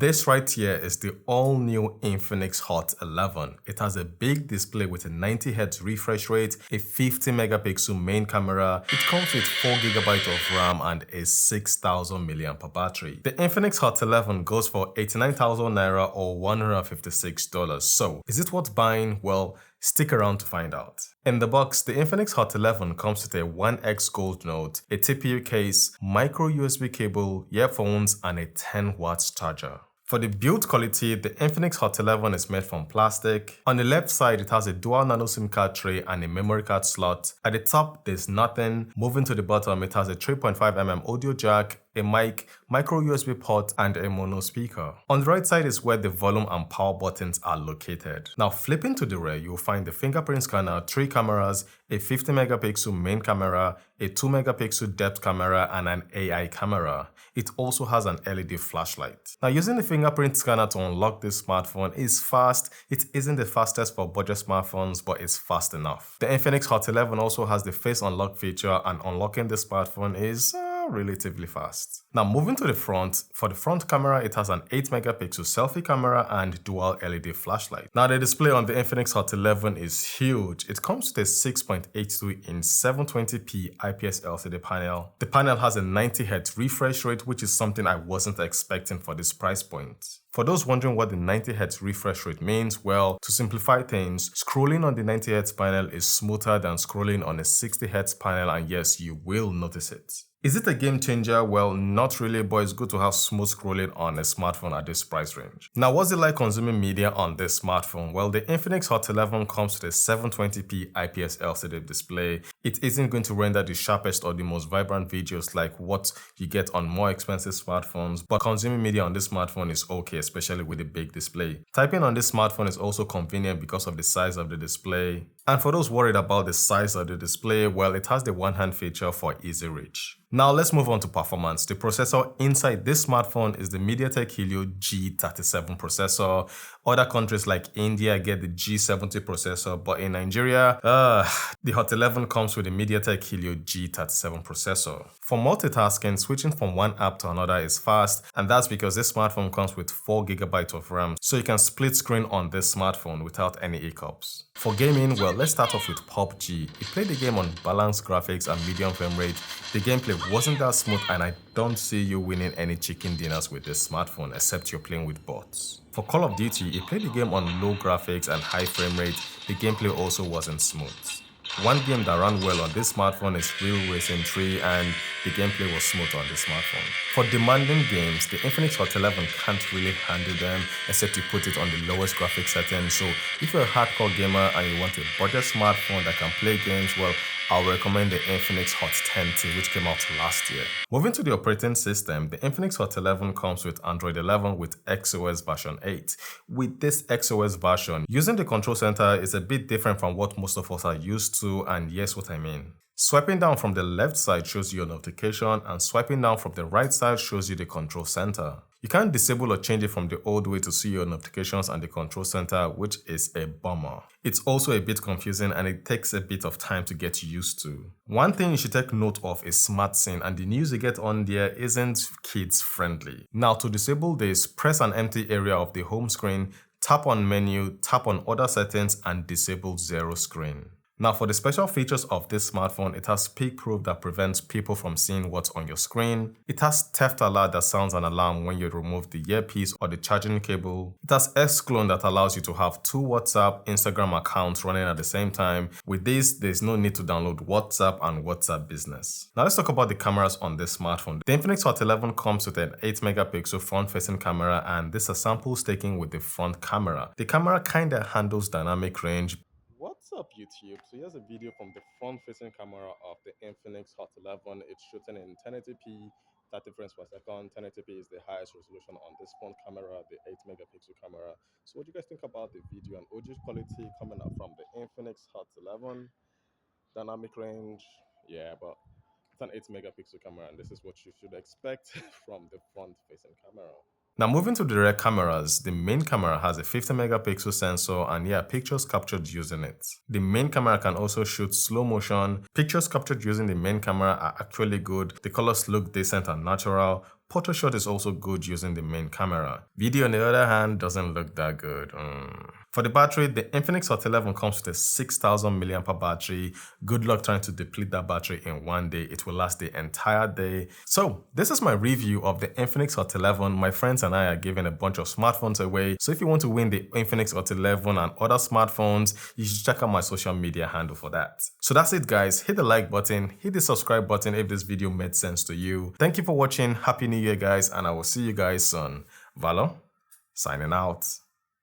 This right here is the all-new Infinix Hot 11. It has a big display with a 90Hz refresh rate, a 50 megapixel main camera. It comes with 4GB of RAM and a 6000 mAh battery. The Infinix Hot 11 goes for 89,000 Naira or $156. So, is it worth buying? Well, stick around to find out. In the box, the Infinix Hot 11 comes with a 1X gold note, a TPU case, micro USB cable, earphones, and a 10W charger. For the build quality, the Infinix Hot 11 is made from plastic. On the left side, it has a dual nano SIM card tray and a memory card slot. At the top, there's nothing. Moving to the bottom, it has a 3.5mm audio jack, a mic, micro USB port, and a mono speaker. On the right side is where the volume and power buttons are located. Now flipping to the rear, you'll find the fingerprint scanner, 3 cameras, a 50 megapixel main camera, a 2 megapixel depth camera, and an AI camera. It also has an LED flashlight. Now using the fingerprint scanner to unlock this smartphone is fast. It isn't the fastest for budget smartphones, but it's fast enough. The Infinix Hot 11 also has the face unlock feature, and unlocking the smartphone is relatively fast. Now moving to the front, for the front camera it has an 8 megapixel selfie camera and dual LED flashlight. Now the display on the Infinix Hot 11 is huge. It comes with a 6.82 inch 720p IPS LCD panel. The panel has a 90Hz refresh rate, which is something I wasn't expecting for this price point. For those wondering what the 90Hz refresh rate means, well, to simplify things, scrolling on the 90Hz panel is smoother than scrolling on a 60Hz panel, and yes, you will notice it. Is it a game changer? Well, not really, but it's good to have smooth scrolling on a smartphone at this price range. Now, what's it like consuming media on this smartphone? Well, the Infinix Hot 11 comes with a 720p IPS LCD display. It isn't going to render the sharpest or the most vibrant videos like what you get on more expensive smartphones, but consuming media on this smartphone is okay, especially with a big display. Typing on this smartphone is also convenient because of the size of the display. And for those worried about the size of the display, well, it has the one-hand feature for easy reach. Now let's move on to performance. The processor inside this smartphone is the Mediatek Helio G37 processor. Other countries like India get the G70 processor, but in Nigeria, the Hot 11 comes with the Mediatek Helio G37 processor. For multitasking, switching from one app to another is fast, and that's because this smartphone comes with 4GB of RAM, so you can split screen on this smartphone without any hiccups. For gaming, well, let's start off with Pubg. You play the game on balanced graphics and medium frame rate. The gameplay wasn't that smooth, and I don't see you winning any chicken dinners with this smartphone except you're playing with bots. For Call of Duty, you play the game on low graphics and high frame rate. The gameplay also wasn't smooth. One game that ran well on this smartphone is Real Racing 3, and the gameplay was smooth on this smartphone. For demanding games, the Infinix Hot 11 can't really handle them except you put it on the lowest graphics setting. So if you're a hardcore gamer and you want a budget smartphone that can play games, well, I'll recommend the Infinix Hot 10T, which came out last year. Moving to the operating system, the Infinix Hot 11 comes with Android 11 with XOS version 8. With this XOS version, using the control center is a bit different from what most of us are used to, and yes, what I mean. Swiping down from the left side shows you your notification, and swiping down from the right side shows you the control center. You can't disable or change it from the old way to see your notifications and the control center, which is a bummer. It's also a bit confusing and it takes a bit of time to get used to. One thing you should take note of is SmartSync, and the news you get on there isn't kids friendly. Now to disable this, press an empty area of the home screen, tap on menu, tap on other settings, and disable zero screen. Now for the special features of this smartphone, it has peek proof that prevents people from seeing what's on your screen. It has theft alert that sounds an alarm when you remove the earpiece or the charging cable. It has X-Clone that allows you to have 2 WhatsApp, Instagram accounts running at the same time. With this, there's no need to download WhatsApp and WhatsApp Business. Now let's talk about the cameras on this smartphone. The Infinix Hot 11 comes with an 8 megapixel front-facing camera, and this is samples taken with the front camera. The camera kinda handles dynamic range. What's up YouTube? So here's a video from the front-facing camera of the Infinix Hot 11. It's shooting in 1080p, 30 frames per second. 1080p is the highest resolution on this front camera, the 8 megapixel camera. So what do you guys think about the video and audio quality coming up from the Infinix Hot 11? Dynamic range, yeah, but it's an 8 megapixel camera, and this is what you should expect from the front-facing camera. Now moving to the rear cameras, the main camera has a 50 megapixel sensor, and yeah, pictures captured using it. The main camera can also shoot slow motion. Pictures captured using the main camera are actually good. The colors look decent and natural. Photo shot is also good using the main camera. Video on the other hand doesn't look that good. For the battery, the Infinix Hot 11 comes with a 6000 mAh battery. Good luck trying to deplete that battery in one day. It will last the entire day. So this is my review of the Infinix Hot 11. My friends and I are giving a bunch of smartphones away. So if you want to win the Infinix Hot 11 and other smartphones, you should check out my social media handle for that. So that's it guys. Hit the like button, hit the subscribe button if this video made sense to you. Thank you for watching. Happy New Year guys, and I will see you guys soon. Valo, signing out.